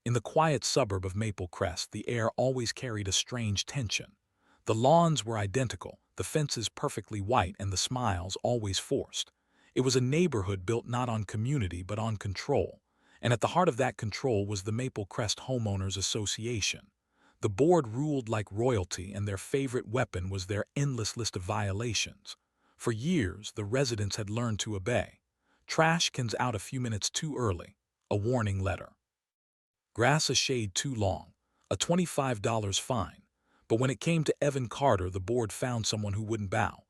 In the quiet suburb of Maple Crest, the air always carried a strange tension. The lawns were identical, the fences perfectly white, and the smiles always forced. It was a neighborhood built not on community but on control, and at the heart of that control was the Maple Crest Homeowners Association. The board ruled like royalty, and their favorite weapon was their endless list of violations. For years, the residents had learned to obey. Trash cans out a few minutes too early, a warning letter. Grass a shade too long, a $25 fine. But when it came to Evan Carter, the board found someone who wouldn't bow.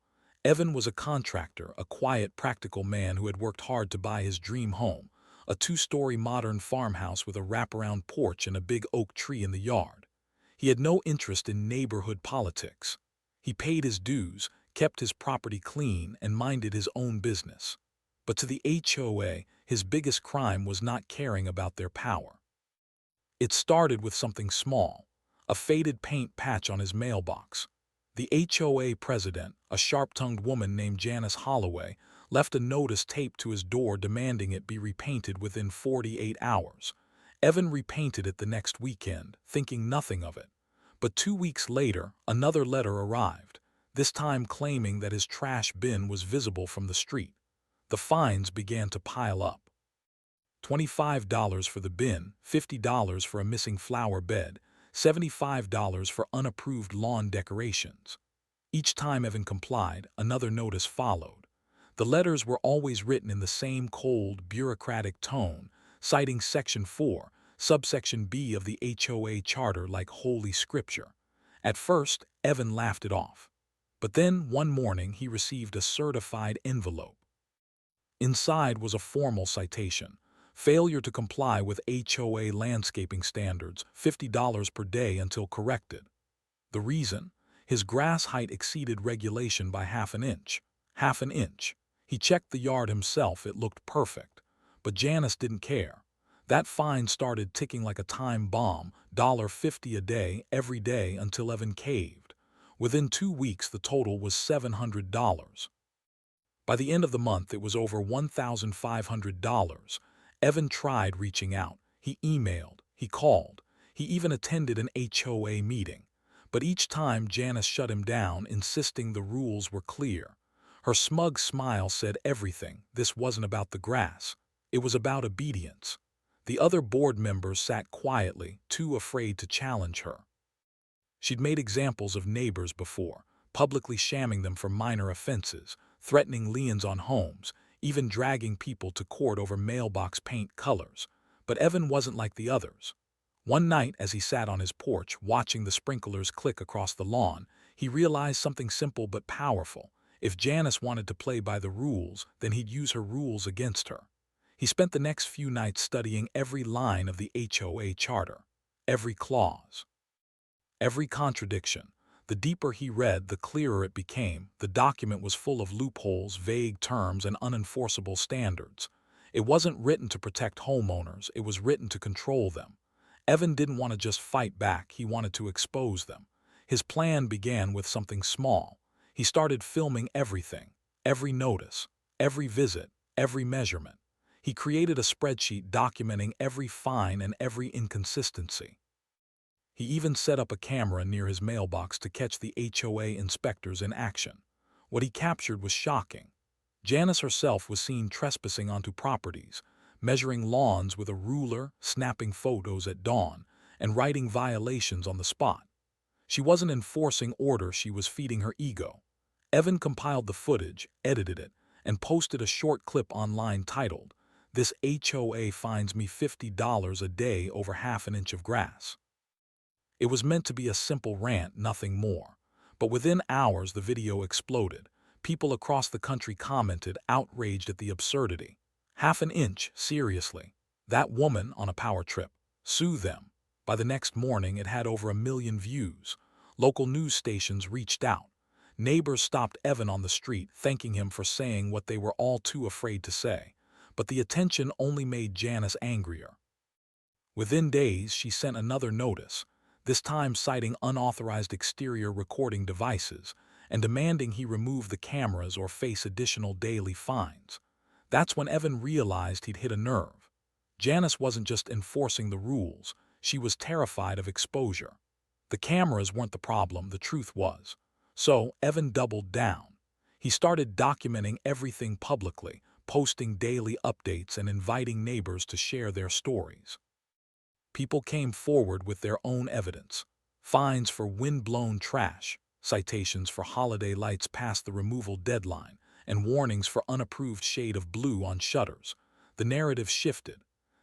Evan was a contractor, a quiet, practical man who had worked hard to buy his dream home, a two-story modern farmhouse with a wraparound porch and a big oak tree in the yard. He had no interest in neighborhood politics. He paid his dues, kept his property clean, and minded his own business. But to the HOA, his biggest crime was not caring about their power. It started with something small, a faded paint patch on his mailbox. The HOA president, a sharp-tongued woman named Janice Holloway, left a notice taped to his door demanding it be repainted within 48 hours. Evan repainted it the next weekend, thinking nothing of it. But 2 weeks later, another letter arrived, this time claiming that his trash bin was visible from the street. The fines began to pile up. $25 for the bin, $50 for a missing flower bed, $75 for unapproved lawn decorations. Each time Evan complied, another notice followed. The letters were always written in the same cold, bureaucratic tone, citing Section 4, subsection B of the HOA charter like holy scripture. At first, Evan laughed it off. But then, one morning, he received a certified envelope. Inside was a formal citation. Failure to comply with HOA landscaping standards, $50 per day until corrected. The reason? His grass height exceeded regulation by half an inch. Half an inch. He checked the yard himself, it looked perfect. But Janice didn't care. That fine started ticking like a time bomb, $50 a day, every day until Evan caved. Within 2 weeks, the total was $700. By the end of the month, it was over $1,500. Evan tried reaching out. He emailed, he called, he even attended an HOA meeting. But each time Janice shut him down, insisting the rules were clear. Her smug smile said everything. This wasn't about the grass. It was about obedience. The other board members sat quietly, too afraid to challenge her. She'd made examples of neighbors before, publicly shamming them for minor offenses, threatening liens on homes, even dragging people to court over mailbox paint colors. But Evan wasn't like the others. One night, as he sat on his porch watching the sprinklers click across the lawn, he realized something simple but powerful. If Janice wanted to play by the rules, then he'd use her rules against her. He spent the next few nights studying every line of the HOA charter, every clause, every contradiction. The deeper he read, the clearer it became. The document was full of loopholes, vague terms, and unenforceable standards. It wasn't written to protect homeowners, it was written to control them. Evan didn't want to just fight back, he wanted to expose them. His plan began with something small. He started filming everything, every notice, every visit, every measurement. He created a spreadsheet documenting every fine and every inconsistency. He even set up a camera near his mailbox to catch the HOA inspectors in action. What he captured was shocking. Janice herself was seen trespassing onto properties, measuring lawns with a ruler, snapping photos at dawn, and writing violations on the spot. She wasn't enforcing order, she was feeding her ego. Evan compiled the footage, edited it, and posted a short clip online titled, "This HOA fines me $50 a day over half an inch of grass." It was meant to be a simple rant, nothing more. But within hours, the video exploded. People across the country commented, outraged at the absurdity. Half an inch, seriously. That woman on a power trip. Sue them. By the next morning, it had over 1 million views. Local news stations reached out. Neighbors stopped Evan on the street, thanking him for saying what they were all too afraid to say. But the attention only made Janice angrier. Within days, she sent another notice, this time citing unauthorized exterior recording devices and demanding he remove the cameras or face additional daily fines. That's when Evan realized he'd hit a nerve. Janice wasn't just enforcing the rules, She was terrified of exposure. The cameras weren't the problem, the truth was. So Evan doubled down. He started documenting everything publicly, posting daily updates and inviting neighbors to share their stories. People came forward with their own evidence. Fines for wind-blown trash, citations for holiday lights past the removal deadline, and warnings for unapproved shade of blue on shutters. The narrative shifted.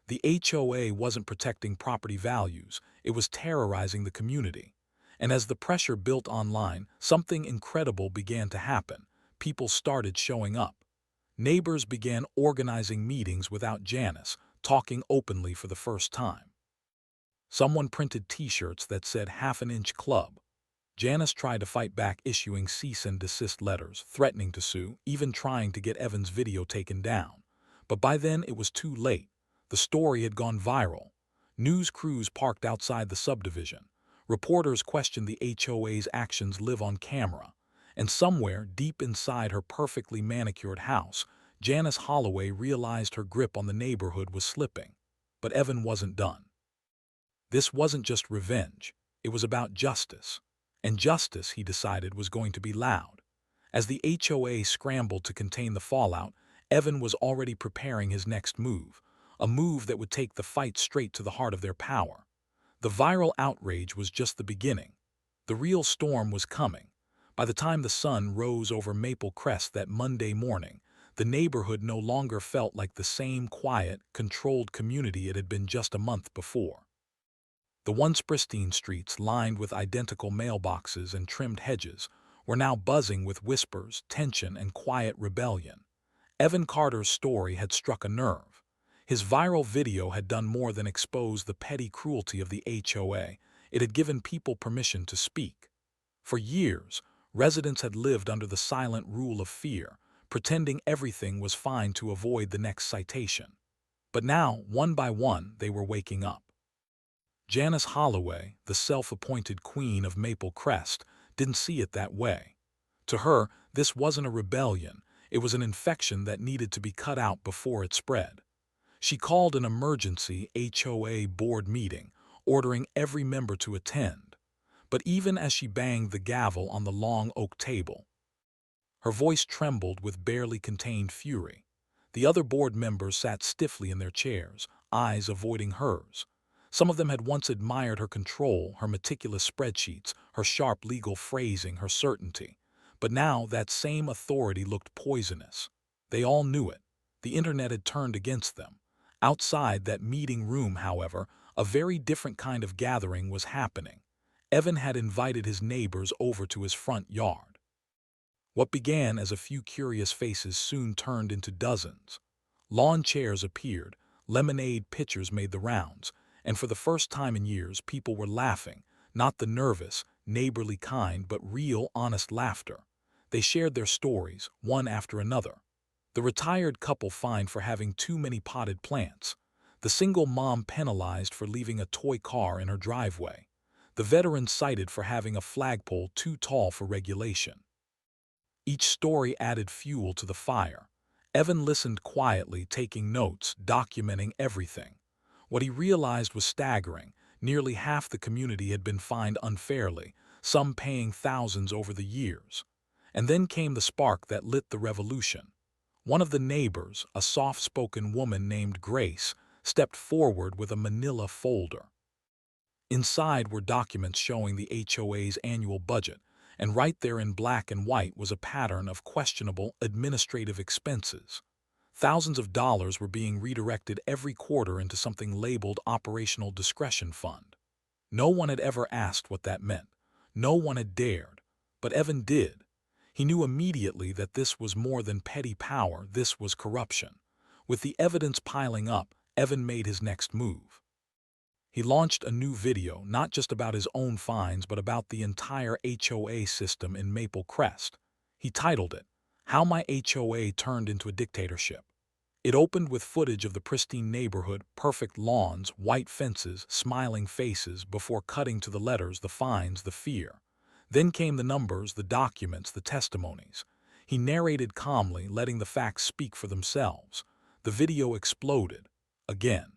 The HOA wasn't protecting property values, it was terrorizing the community. And as the pressure built online, something incredible began to happen. People started showing up. Neighbors began organizing meetings without Janice, talking openly for the first time. Someone printed T-shirts that said half-an-inch club. Janice tried to fight back, issuing cease and desist letters, threatening to sue, even trying to get Evan's video taken down. But by then it was too late. The story had gone viral. News crews parked outside the subdivision. Reporters questioned the HOA's actions live on camera. And somewhere, deep inside her perfectly manicured house, Janice Holloway realized her grip on the neighborhood was slipping. But Evan wasn't done. This wasn't just revenge, it was about justice. And justice, he decided, was going to be loud. As the HOA scrambled to contain the fallout, Evan was already preparing his next move, a move that would take the fight straight to the heart of their power. The viral outrage was just the beginning. The real storm was coming. By the time the sun rose over Maple Crest that Monday morning, the neighborhood no longer felt like the same quiet, controlled community it had been just a month before. The once pristine streets, lined with identical mailboxes and trimmed hedges, were now buzzing with whispers, tension, and quiet rebellion. Evan Carter's story had struck a nerve. His viral video had done more than expose the petty cruelty of the HOA. It had given people permission to speak. For years, residents had lived under the silent rule of fear, pretending everything was fine to avoid the next citation. But now, one by one, they were waking up. Janice Holloway, the self-appointed queen of Maple Crest, didn't see it that way. To her, this wasn't a rebellion, it was an infection that needed to be cut out before it spread. She called an emergency HOA board meeting, ordering every member to attend. But even as she banged the gavel on the long oak table, her voice trembled with barely contained fury. The other board members sat stiffly in their chairs, eyes avoiding hers. Some of them had once admired her control, her meticulous spreadsheets, her sharp legal phrasing, her certainty. But now that same authority looked poisonous. They all knew it. The internet had turned against them. Outside that meeting room, however, a very different kind of gathering was happening. Evan had invited his neighbors over to his front yard. What began as a few curious faces soon turned into dozens. Lawn chairs appeared, lemonade pitchers made the rounds, and for the first time in years people were laughing, not the nervous, neighborly kind, but real, honest laughter. They shared their stories, one after another. The retired couple fined for having too many potted plants. The single mom penalized for leaving a toy car in her driveway. The veteran cited for having a flagpole too tall for regulation. Each story added fuel to the fire. Evan listened quietly, taking notes, documenting everything. What he realized was staggering. Nearly half the community had been fined unfairly, some paying thousands over the years. And then came the spark that lit the revolution. One of the neighbors, a soft-spoken woman named Grace, stepped forward with a manila folder. Inside were documents showing the HOA's annual budget, and right there in black and white was a pattern of questionable administrative expenses. Thousands of dollars were being redirected every quarter into something labeled Operational Discretion Fund. No one had ever asked what that meant. No one had dared. But Evan did. He knew immediately that this was more than petty power, this was corruption. With the evidence piling up, Evan made his next move. He launched a new video, not just about his own fines, but about the entire HOA system in Maple Crest. He titled it, "How My HOA Turned into a Dictatorship." It opened with footage of the pristine neighborhood, perfect lawns, white fences, smiling faces, before cutting to the letters, the fines, the fear. Then came the numbers, the documents, the testimonies. He narrated calmly, letting the facts speak for themselves. The video exploded. Again.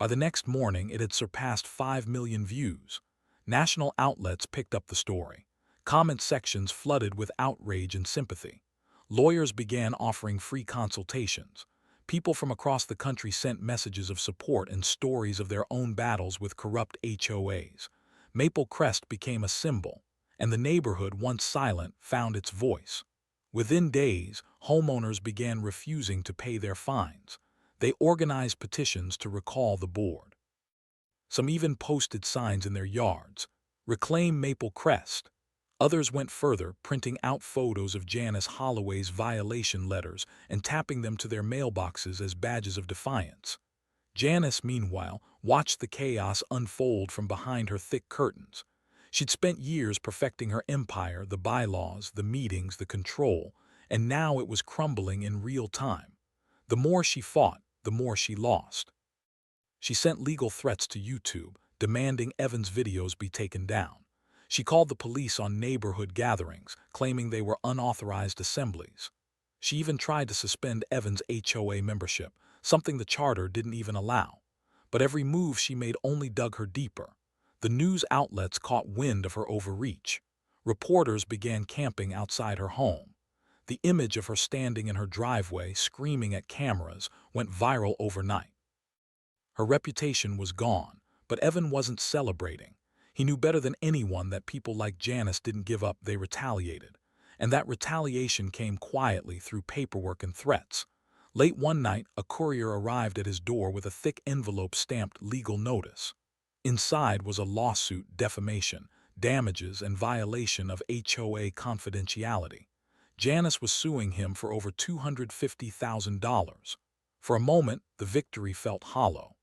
By the next morning, it had surpassed 5 million views. National outlets picked up the story. Comment sections flooded with outrage and sympathy. Lawyers began offering free consultations. People from across the country sent messages of support and stories of their own battles with corrupt HOAs. Maple Crest became a symbol, and the neighborhood, once silent, found its voice. Within days, homeowners began refusing to pay their fines. They organized petitions to recall the board. Some even posted signs in their yards, "Reclaim Maple Crest." Others went further, printing out photos of Janice Holloway's violation letters and tapping them to their mailboxes as badges of defiance. Janice, meanwhile, watched the chaos unfold from behind her thick curtains. She'd spent years perfecting her empire, the bylaws, the meetings, the control, and now it was crumbling in real time. The more she fought, the more she lost. She sent legal threats to YouTube, demanding Evan's videos be taken down. She called the police on neighborhood gatherings, claiming they were unauthorized assemblies. She even tried to suspend Evan's HOA membership, something the charter didn't even allow. But every move she made only dug her deeper. The news outlets caught wind of her overreach. Reporters began camping outside her home. The image of her standing in her driveway, screaming at cameras, went viral overnight. Her reputation was gone, but Evan wasn't celebrating. He knew better than anyone that people like Janice didn't give up, they retaliated. And that retaliation came quietly through paperwork and threats. Late one night, a courier arrived at his door with a thick envelope stamped "legal notice." Inside was a lawsuit, defamation, damages, and violation of HOA confidentiality. Janice was suing him for over $250,000. For a moment, the victory felt hollow.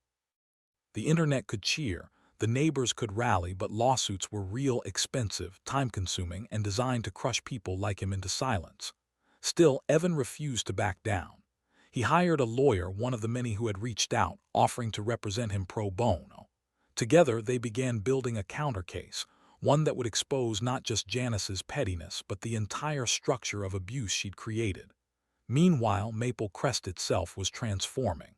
The internet could cheer, the neighbors could rally, but lawsuits were real, expensive, time-consuming, and designed to crush people like him into silence. Still, Evan refused to back down. He hired a lawyer, one of the many who had reached out, offering to represent him pro bono. Together, they began building a counter case, one that would expose not just Janice's pettiness, but the entire structure of abuse she'd created. Meanwhile, Maple Crest itself was transforming.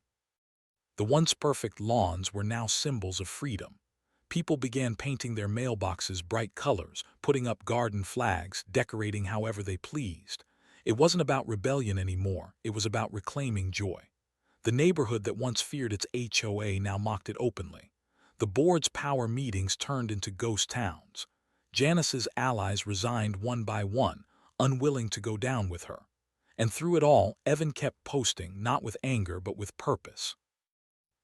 The once perfect lawns were now symbols of freedom. People began painting their mailboxes bright colors, putting up garden flags, decorating however they pleased. It wasn't about rebellion anymore, it was about reclaiming joy. The neighborhood that once feared its HOA now mocked it openly. The board's power meetings turned into ghost towns. Janice's allies resigned one by one, unwilling to go down with her. And through it all, Evan kept posting, not with anger but with purpose.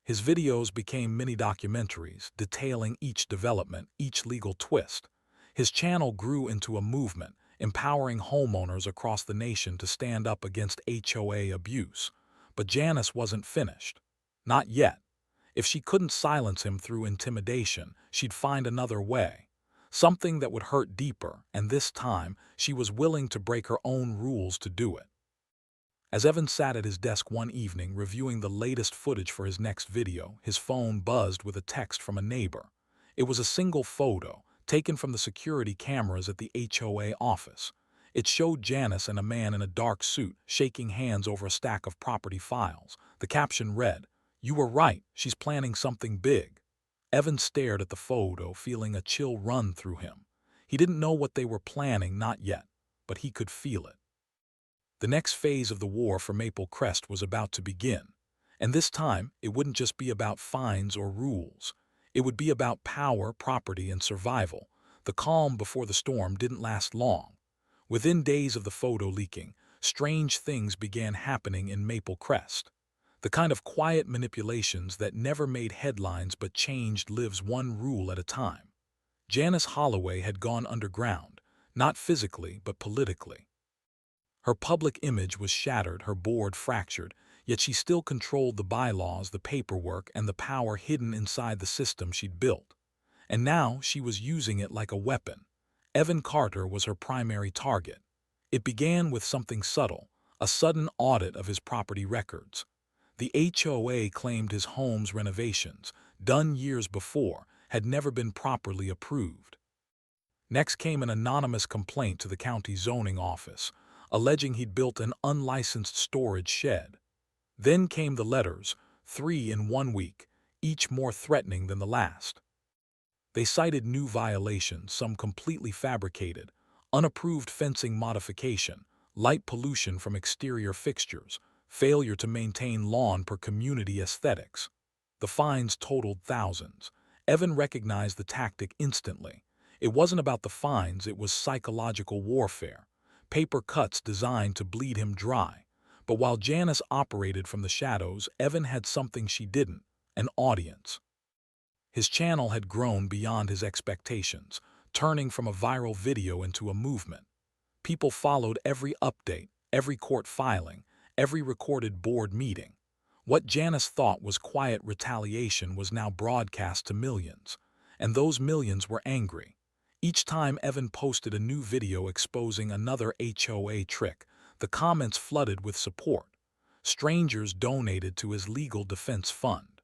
His videos became mini-documentaries, detailing each development, each legal twist. His channel grew into a movement, empowering homeowners across the nation to stand up against HOA abuse. But Janice wasn't finished. Not yet. If she couldn't silence him through intimidation, she'd find another way. Something that would hurt deeper, and this time, she was willing to break her own rules to do it. As Evan sat at his desk one evening reviewing the latest footage for his next video, his phone buzzed with a text from a neighbor. It was a single photo, taken from the security cameras at the HOA office. It showed Janice and a man in a dark suit shaking hands over a stack of property files. The caption read, "You were right, she's planning something big." Evan stared at the photo, feeling a chill run through him. He didn't know what they were planning, not yet, but he could feel it. The next phase of the war for Maple Crest was about to begin. And this time, it wouldn't just be about fines or rules. It would be about power, property, and survival. The calm before the storm didn't last long. Within days of the photo leaking, strange things began happening in Maple Crest. The kind of quiet manipulations that never made headlines but changed lives one rule at a time. Janice Holloway had gone underground, not physically but politically. Her public image was shattered, her board fractured, yet she still controlled the bylaws, the paperwork, and the power hidden inside the system she'd built. And now she was using it like a weapon. Evan Carter was her primary target. It began with something subtle, a sudden audit of his property records. The HOA claimed his home's renovations, done years before, had never been properly approved. Next came an anonymous complaint to the county zoning office, alleging he'd built an unlicensed storage shed. Then came the letters, 3 in 1 week, each more threatening than the last. They cited new violations, some completely fabricated: unapproved fencing modification, light pollution from exterior fixtures, failure to maintain lawn per community aesthetics. The fines totaled thousands. Evan recognized the tactic instantly. It wasn't about the fines, it was psychological warfare. Paper cuts designed to bleed him dry. But while Janice operated from the shadows, Evan had something she didn't: an audience. His channel had grown beyond his expectations, turning from a viral video into a movement. People followed every update, every court filing, every recorded board meeting. What Janice thought was quiet retaliation was now broadcast to millions, and those millions were angry. Each time Evan posted a new video exposing another HOA trick, the comments flooded with support. Strangers donated to his legal defense fund.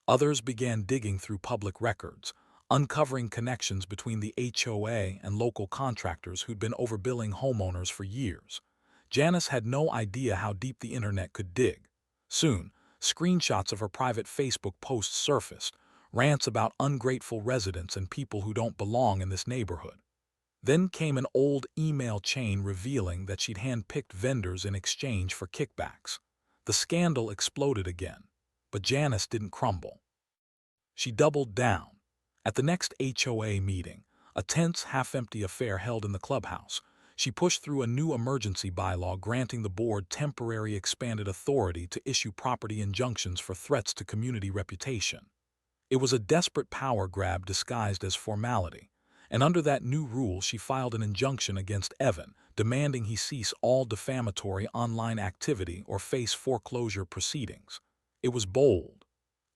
Others began digging through public records, uncovering connections between the HOA and local contractors who'd been overbilling homeowners for years. Janice had no idea how deep the internet could dig. Soon, screenshots of her private Facebook posts surfaced, rants about ungrateful residents and people who don't belong in this neighborhood. Then came an old email chain revealing that she'd handpicked vendors in exchange for kickbacks. The scandal exploded again, but Janice didn't crumble. She doubled down. At the next HOA meeting, a tense, half-empty affair held in the clubhouse, she pushed through a new emergency bylaw granting the board temporary expanded authority to issue property injunctions for threats to community reputation. It was a desperate power grab disguised as formality, and under that new rule she filed an injunction against Evan, demanding he cease all defamatory online activity or face foreclosure proceedings. It was bold,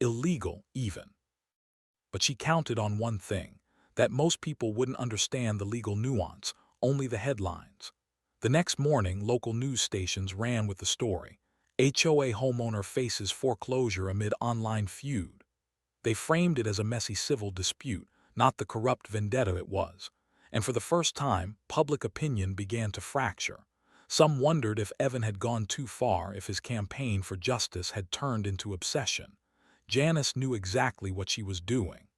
illegal even. But she counted on one thing: that most people wouldn't understand the legal nuance, only the headlines. The next morning, local news stations ran with the story: HOA homeowner faces foreclosure amid online feud. They framed it as a messy civil dispute, not the corrupt vendetta it was. And for the first time, public opinion began to fracture. Some wondered if Evan had gone too far, if his campaign for justice had turned into obsession. Janice knew exactly what she was doing.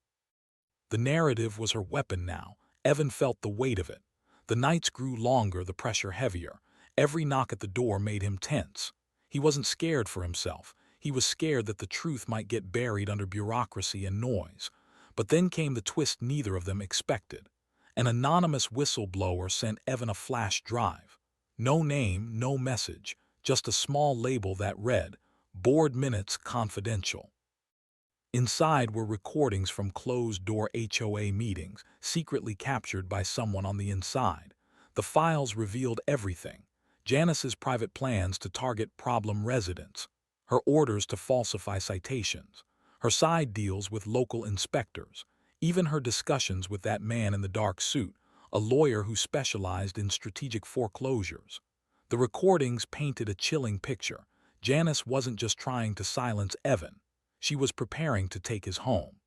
The narrative was her weapon now. Evan felt the weight of it. The nights grew longer, the pressure heavier. Every knock at the door made him tense. He wasn't scared for himself. He was scared that the truth might get buried under bureaucracy and noise. But then came the twist neither of them expected. An anonymous whistleblower sent Evan a flash drive. No name, no message, just a small label that read, "Board Minutes Confidential." Inside were recordings from closed-door HOA meetings, secretly captured by someone on the inside. The files revealed everything: Janice's private plans to target problem residents, her orders to falsify citations, her side deals with local inspectors, even her discussions with that man in the dark suit, a lawyer who specialized in strategic foreclosures. The recordings painted a chilling picture. Janice wasn't just trying to silence Evan. She was preparing to take his home.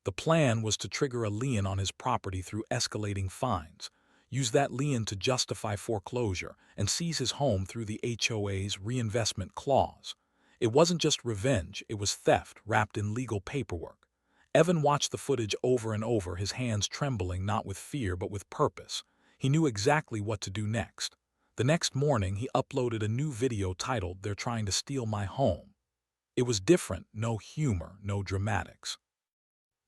The plan was to trigger a lien on his property through escalating fines, use that lien to justify foreclosure, and seize his home through the HOA's reinvestment clause. It wasn't just revenge, it was theft wrapped in legal paperwork. Evan watched the footage over and over, his hands trembling not with fear but with purpose. He knew exactly what to do next. The next morning, he uploaded a new video titled, "They're Trying to Steal My Home." It was different: no humor, no dramatics.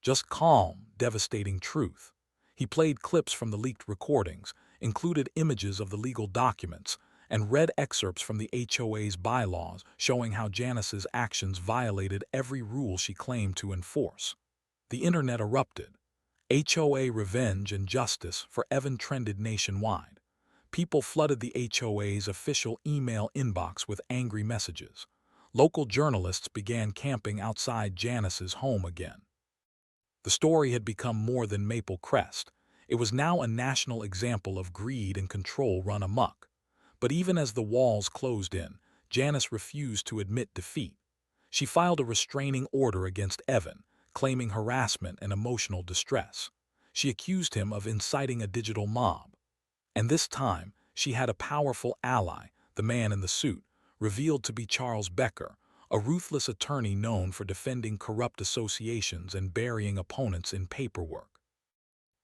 Just calm, devastating truth. He played clips from the leaked recordings, included images of the legal documents, and read excerpts from the HOA's bylaws showing how Janice's actions violated every rule she claimed to enforce. The internet erupted. HOA revenge and justice for Evan trended nationwide. People flooded the HOA's official email inbox with angry messages. Local journalists began camping outside Janice's home again. The story had become more than Maple Crest. It was now a national example of greed and control run amok. But even as the walls closed in, Janice refused to admit defeat. She filed a restraining order against Evan, claiming harassment and emotional distress. She accused him of inciting a digital mob. And this time, she had a powerful ally: the man in the suit, revealed to be Charles Becker, a ruthless attorney known for defending corrupt associations and burying opponents in paperwork.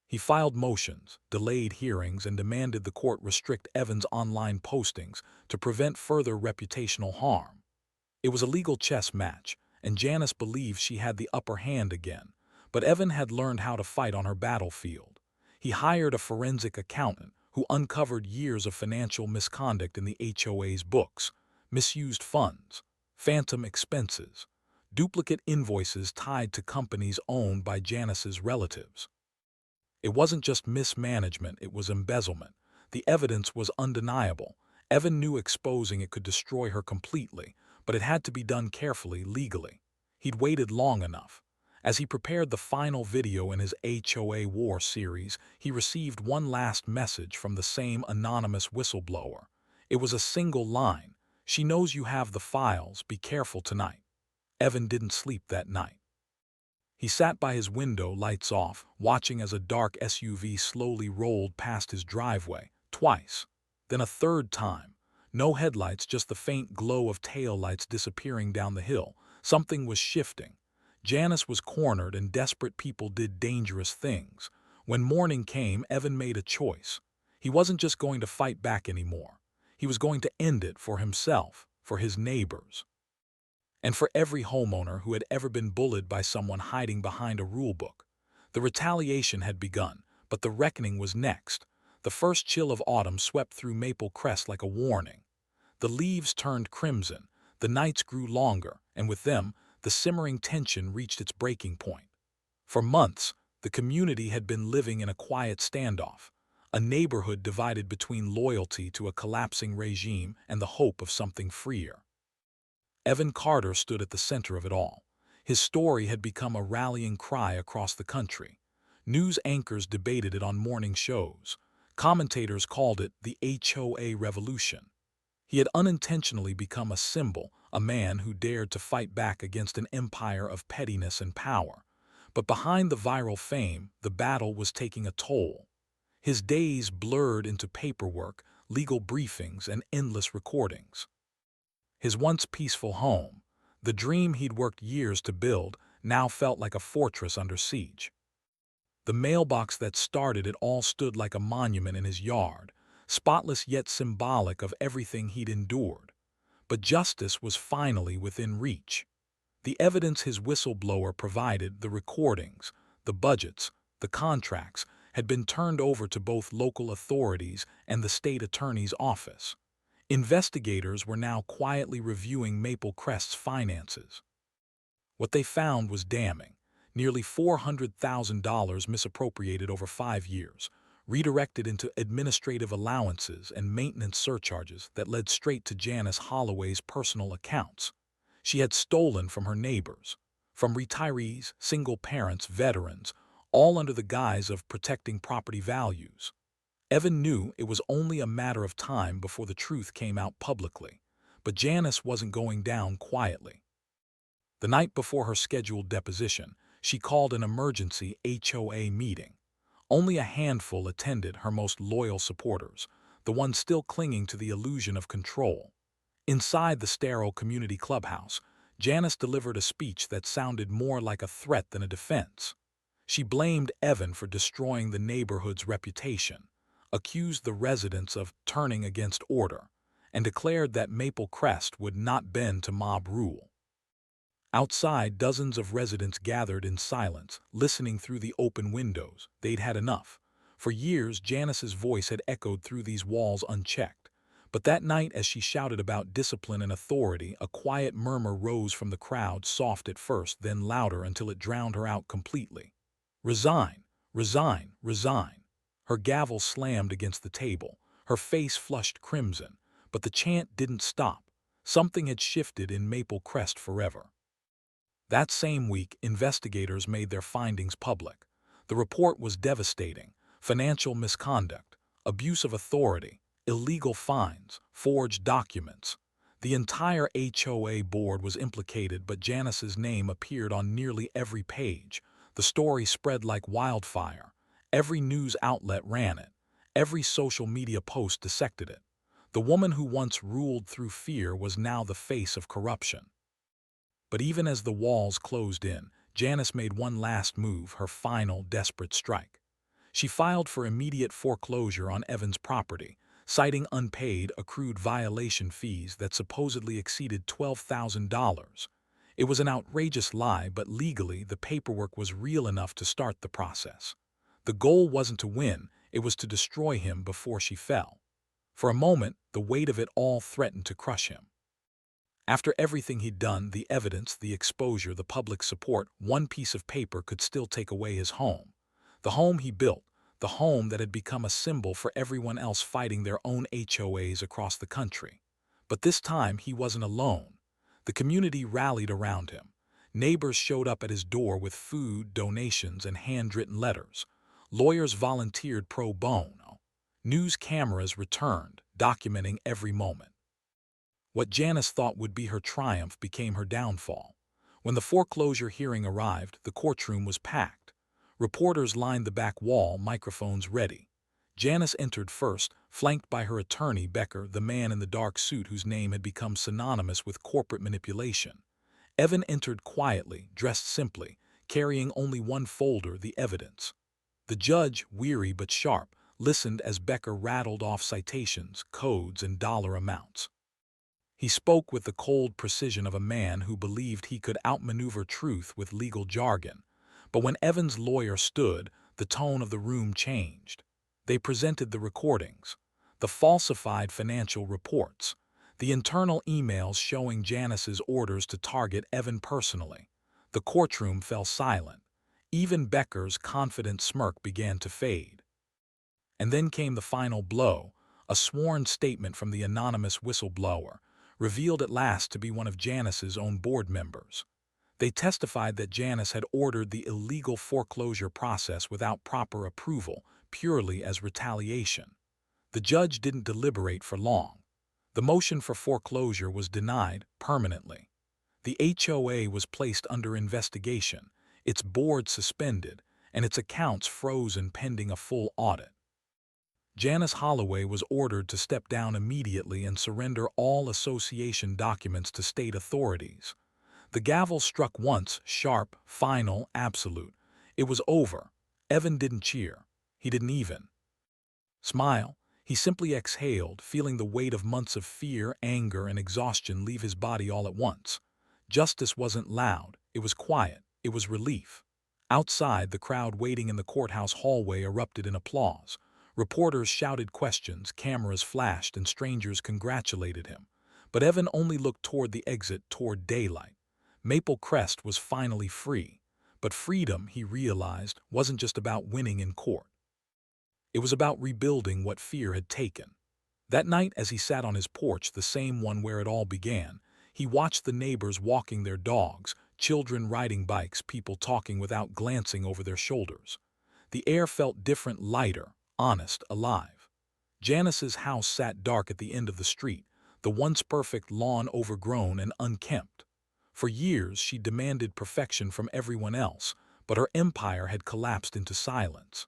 He filed motions, delayed hearings, and demanded the court restrict Evan's online postings to prevent further reputational harm. It was a legal chess match, and Janice believed she had the upper hand again, but Evan had learned how to fight on her battlefield. He hired a forensic accountant who uncovered years of financial misconduct in the HOA's books, misused funds, phantom expenses, duplicate invoices tied to companies owned by Janice's relatives. It wasn't just mismanagement, it was embezzlement. The evidence was undeniable. Evan knew exposing it could destroy her completely, but it had to be done carefully, legally. He'd waited long enough. As he prepared the final video in his HOA War series, he received one last message from the same anonymous whistleblower. It was a single line: "She knows you have the files, be careful tonight." Evan didn't sleep that night. He sat by his window, lights off, watching as a dark SUV slowly rolled past his driveway, twice. Then a third time. No headlights, just the faint glow of taillights disappearing down the hill. Something was shifting. Janice was cornered, and desperate people did dangerous things. When morning came, Evan made a choice. He wasn't just going to fight back anymore. He was going to end it for himself, for his neighbors, and for every homeowner who had ever been bullied by someone hiding behind a rulebook. The retaliation had begun, but the reckoning was next. The first chill of autumn swept through Maple Crest like a warning. The leaves turned crimson, the nights grew longer, and with them, the simmering tension reached its breaking point. For months, the community had been living in a quiet standoff, a neighborhood divided between loyalty to a collapsing regime and the hope of something freer. Evan Carter stood at the center of it all. His story had become a rallying cry across the country. News anchors debated it on morning shows. Commentators called it the HOA revolution. He had unintentionally become a symbol, a man who dared to fight back against an empire of pettiness and power. But behind the viral fame, the battle was taking a toll. His days blurred into paperwork, legal briefings, and endless recordings. His once peaceful home, the dream he'd worked years to build, now felt like a fortress under siege. The mailbox that started it all stood like a monument in his yard, spotless yet symbolic of everything he'd endured. But justice was finally within reach. The evidence his whistleblower provided, the recordings, the budgets, the contracts, had been turned over to both local authorities and the state attorney's office. Investigators were now quietly reviewing Maple Crest's finances. What they found was damning. Nearly $400,000 misappropriated over 5 years, redirected into administrative allowances and maintenance surcharges that led straight to Janice Holloway's personal accounts. She had stolen from her neighbors, from retirees, single parents, veterans, all under the guise of protecting property values. Evan knew it was only a matter of time before the truth came out publicly, but Janice wasn't going down quietly. The night before her scheduled deposition, she called an emergency HOA meeting. Only a handful attended, her most loyal supporters, the ones still clinging to the illusion of control. Inside the sterile community clubhouse, Janice delivered a speech that sounded more like a threat than a defense. She blamed Evan for destroying the neighborhood's reputation, accused the residents of turning against order, and declared that Maple Crest would not bend to mob rule. Outside, dozens of residents gathered in silence, listening through the open windows. They'd had enough. For years, Janice's voice had echoed through these walls unchecked. But that night, as she shouted about discipline and authority, a quiet murmur rose from the crowd, soft at first, then louder until it drowned her out completely. "Resign! Resign! Resign!" Her gavel slammed against the table, her face flushed crimson, but the chant didn't stop. Something had shifted in Maple Crest forever. That same week, investigators made their findings public. The report was devastating: financial misconduct, abuse of authority, illegal fines, forged documents. The entire HOA board was implicated, but Janice's name appeared on nearly every page. The story spread like wildfire. Every news outlet ran it. Every social media post dissected it. The woman who once ruled through fear was now the face of corruption. But even as the walls closed in, Janice made one last move, her final desperate strike. She filed for immediate foreclosure on Evan's property, citing unpaid accrued violation fees that supposedly exceeded $12,000. It was an outrageous lie, but legally the paperwork was real enough to start the process. The goal wasn't to win, it was to destroy him before she fell. For a moment, the weight of it all threatened to crush him. After everything he'd done, the evidence, the exposure, the public support, one piece of paper could still take away his home. The home he built, the home that had become a symbol for everyone else fighting their own HOAs across the country. But this time he wasn't alone. The community rallied around him. Neighbors showed up at his door with food, donations, and handwritten letters. Lawyers volunteered pro bono. News cameras returned, documenting every moment. What Janice thought would be her triumph became her downfall. When the foreclosure hearing arrived, the courtroom was packed. Reporters lined the back wall, microphones ready. Janice entered first, flanked by her attorney, Becker, the man in the dark suit whose name had become synonymous with corporate manipulation. Evan entered quietly, dressed simply, carrying only one folder, the evidence. The judge, weary but sharp, listened as Becker rattled off citations, codes, and dollar amounts. He spoke with the cold precision of a man who believed he could outmaneuver truth with legal jargon. But when Evan's lawyer stood, the tone of the room changed. They presented the recordings, the falsified financial reports, the internal emails showing Janice's orders to target Evan personally. The courtroom fell silent. Even Becker's confident smirk began to fade. And then came the final blow, a sworn statement from the anonymous whistleblower, revealed at last to be one of Janice's own board members. They testified that Janice had ordered the illegal foreclosure process without proper approval, purely as retaliation. The judge didn't deliberate for long. The motion for foreclosure was denied permanently. The HOA was placed under investigation, its board suspended, and its accounts frozen pending a full audit. Janice Holloway was ordered to step down immediately and surrender all association documents to state authorities. The gavel struck once, sharp, final, absolute. It was over. Evan didn't cheer. He didn't even smile. He simply exhaled, feeling the weight of months of fear, anger, and exhaustion leave his body all at once. Justice wasn't loud. It was quiet. It was relief. Outside, the crowd waiting in the courthouse hallway erupted in applause. Reporters shouted questions, cameras flashed, and strangers congratulated him. But Evan only looked toward the exit, toward daylight. Maple Crest was finally free. But freedom, he realized, wasn't just about winning in court. It was about rebuilding what fear had taken. That night, as he sat on his porch, the same one where it all began, he watched the neighbors walking their dogs, children riding bikes, people talking without glancing over their shoulders. The air felt different, lighter, honest, alive. Janice's house sat dark at the end of the street, the once perfect lawn overgrown and unkempt. For years she demanded perfection from everyone else, but her empire had collapsed into silence.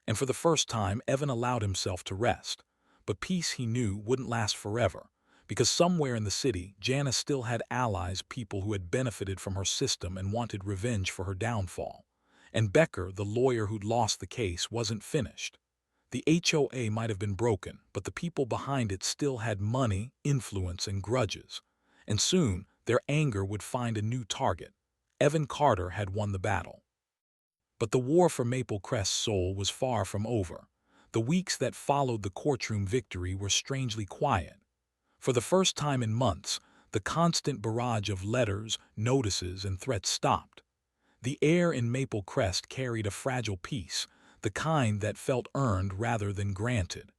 And for the first time, Evan allowed himself to rest. But peace, he knew, wouldn't last forever, because somewhere in the city, Janice still had allies, people who had benefited from her system and wanted revenge for her downfall. And Becker, the lawyer who'd lost the case, wasn't finished. The HOA might have been broken, but the people behind it still had money, influence, and grudges. And soon, their anger would find a new target. Evan Carter had won the battle. But the war for Maple Crest's soul was far from over. The weeks that followed the courtroom victory were strangely quiet. For the first time in months, the constant barrage of letters, notices, and threats stopped. The air in Maple Crest carried a fragile peace, the kind that felt earned rather than granted.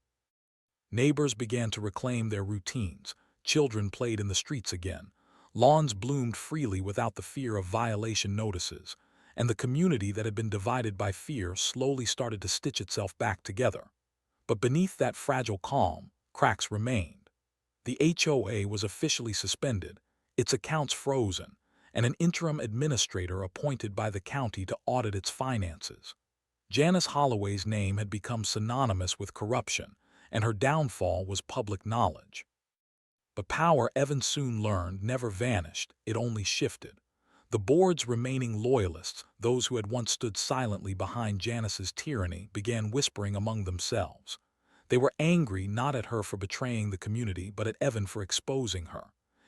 Neighbors began to reclaim their routines. Children played in the streets again. Lawns bloomed freely without the fear of violation notices. And the community that had been divided by fear slowly started to stitch itself back together. But beneath that fragile calm, cracks remained. The HOA was officially suspended, its accounts frozen, and an interim administrator appointed by the county to audit its finances. Janice Holloway's name had become synonymous with corruption, and her downfall was public knowledge. But power, Evans soon learned, never vanished, it only shifted. The board's remaining loyalists, those who had once stood silently behind Janice's tyranny, began whispering among themselves. They were angry not at her for betraying the community, but at Evan for exposing her.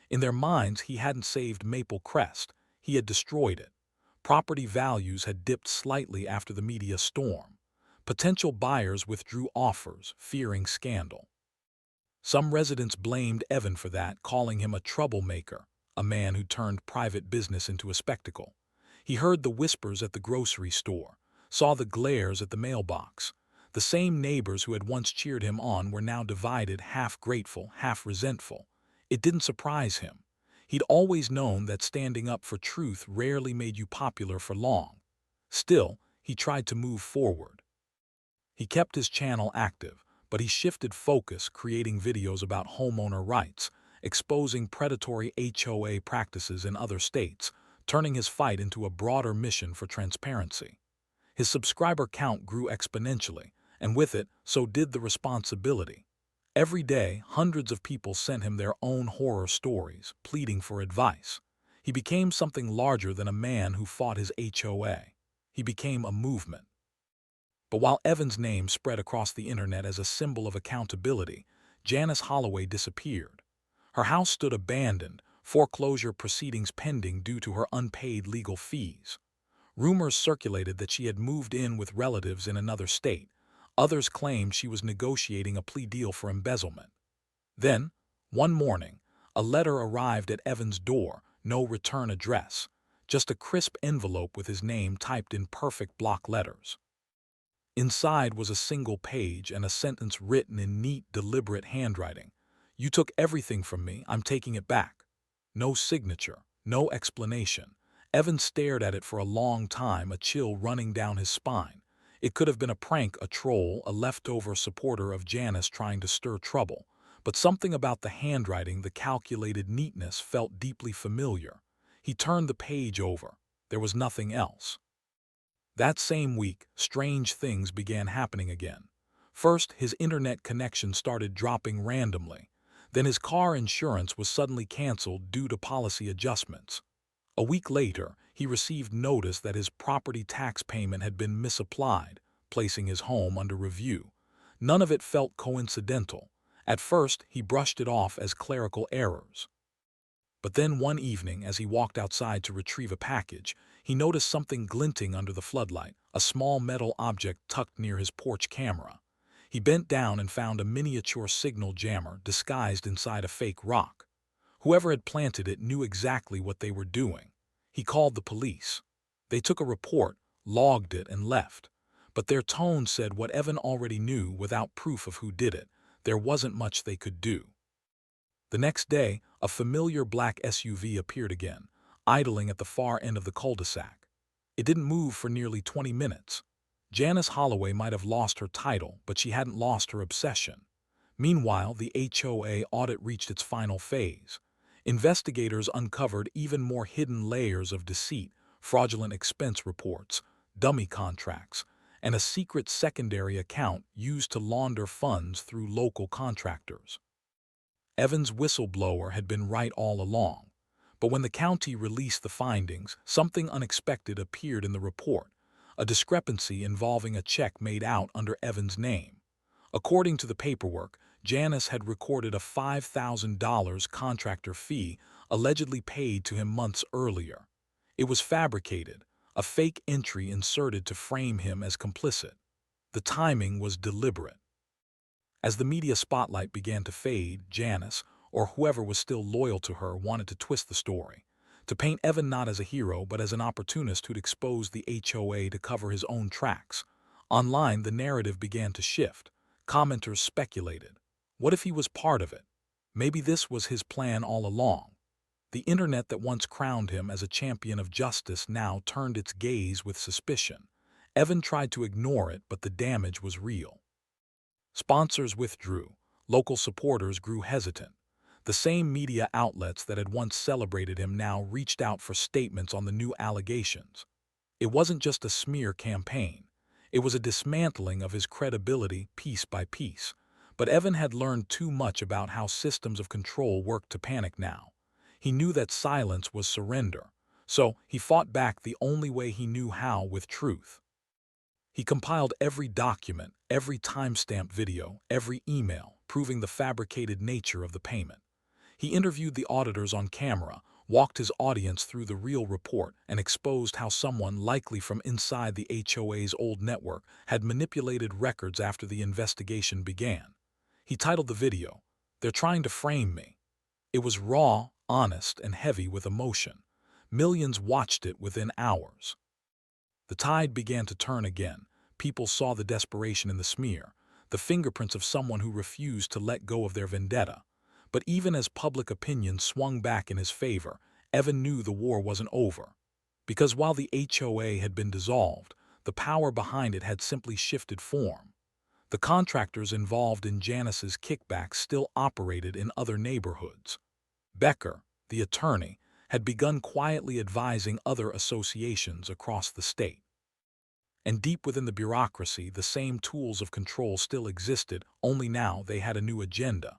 In their minds, he hadn't saved Maple Crest, he had destroyed it. Property values had dipped slightly after the media storm. Potential buyers withdrew offers, fearing scandal. Some residents blamed Evan for that, calling him a troublemaker, a man who turned private business into a spectacle. He heard the whispers at the grocery store, saw the glares at the mailbox. The same neighbors who had once cheered him on were now divided, half grateful, half resentful. It didn't surprise him. He'd always known that standing up for truth rarely made you popular for long. Still, he tried to move forward. He kept his channel active, but he shifted focus, creating videos about homeowner rights, exposing predatory HOA practices in other states, turning his fight into a broader mission for transparency. His subscriber count grew exponentially, and with it, so did the responsibility. Every day, hundreds of people sent him their own horror stories, pleading for advice. He became something larger than a man who fought his HOA. He became a movement. But while Evan's name spread across the internet as a symbol of accountability, Janice Holloway disappeared. Her house stood abandoned, foreclosure proceedings pending due to her unpaid legal fees. Rumors circulated that she had moved in with relatives in another state. Others claimed she was negotiating a plea deal for embezzlement. Then, one morning, a letter arrived at Evan's door, no return address, just a crisp envelope with his name typed in perfect block letters. Inside was a single page and a sentence written in neat, deliberate handwriting. "You took everything from me, I'm taking it back." No signature, no explanation. Evan stared at it for a long time, a chill running down his spine. It could have been a prank, a troll, a leftover supporter of Janice trying to stir trouble. But something about the handwriting, the calculated neatness, felt deeply familiar. He turned the page over. There was nothing else. That same week, strange things began happening again. First, his internet connection started dropping randomly. Then his car insurance was suddenly canceled due to policy adjustments. A week later, he received notice that his property tax payment had been misapplied, placing his home under review. None of it felt coincidental. At first, he brushed it off as clerical errors. But then one evening, as he walked outside to retrieve a package, he noticed something glinting under the floodlight, a small metal object tucked near his porch camera. He bent down and found a miniature signal jammer disguised inside a fake rock. Whoever had planted it knew exactly what they were doing. He called the police. They took a report, logged it, and left. But their tone said what Evan already knew without proof of who did it. There wasn't much they could do. The next day, a familiar black SUV appeared again, idling at the far end of the cul-de-sac. It didn't move for nearly 20 minutes. Janice Holloway might have lost her title, but she hadn't lost her obsession. Meanwhile, the HOA audit reached its final phase. Investigators uncovered even more hidden layers of deceit, fraudulent expense reports, dummy contracts, and a secret secondary account used to launder funds through local contractors. Evan's whistleblower had been right all along. But when the county released the findings, something unexpected appeared in the report, a discrepancy involving a check made out under Evan's name. According to the paperwork, Janice had recorded a $5,000 contractor fee allegedly paid to him months earlier. It was fabricated, a fake entry inserted to frame him as complicit. The timing was deliberate. As the media spotlight began to fade, Janice, or whoever was still loyal to her, wanted to twist the story, to paint Evan not as a hero but as an opportunist who'd exposed the HOA to cover his own tracks. Online, the narrative began to shift. Commenters speculated. What if he was part of it? Maybe this was his plan all along. The internet that once crowned him as a champion of justice now turned its gaze with suspicion. Evan tried to ignore it, but the damage was real. Sponsors withdrew. Local supporters grew hesitant. The same media outlets that had once celebrated him now reached out for statements on the new allegations. It wasn't just a smear campaign. It was a dismantling of his credibility piece by piece. But Evan had learned too much about how systems of control worked to panic now. He knew that silence was surrender, so he fought back the only way he knew how, with truth. He compiled every document, every timestamped video, every email, proving the fabricated nature of the payment. He interviewed the auditors on camera, walked his audience through the real report, and exposed how someone, likely from inside the HOA's old network, had manipulated records after the investigation began. He titled the video, "They're Trying to Frame Me." It was raw, honest, and heavy with emotion. Millions watched it within hours. The tide began to turn again. People saw the desperation in the smear, the fingerprints of someone who refused to let go of their vendetta. But even as public opinion swung back in his favor, Evan knew the war wasn't over. Because while the HOA had been dissolved, the power behind it had simply shifted form. The contractors involved in Janice's kickbacks still operated in other neighborhoods. Becker, the attorney, had begun quietly advising other associations across the state. And deep within the bureaucracy, the same tools of control still existed, only now they had a new agenda.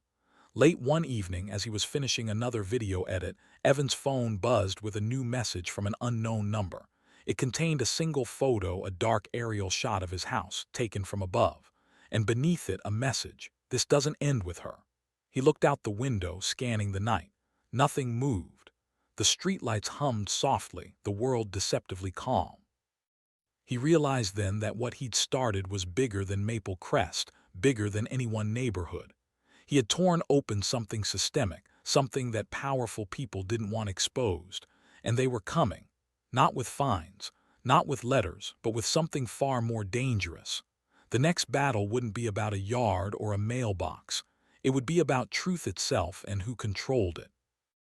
Late one evening, as he was finishing another video edit, Evan's phone buzzed with a new message from an unknown number. It contained a single photo, a dark aerial shot of his house, taken from above, and beneath it a message: "This doesn't end with her." He looked out the window, scanning the night. Nothing moved. The streetlights hummed softly, the world deceptively calm. He realized then that what he'd started was bigger than Maple Crest, bigger than any one neighborhood. He had torn open something systemic, something that powerful people didn't want exposed, and they were coming, not with fines, not with letters, but with something far more dangerous. The next battle wouldn't be about a yard or a mailbox. It would be about truth itself and who controlled it.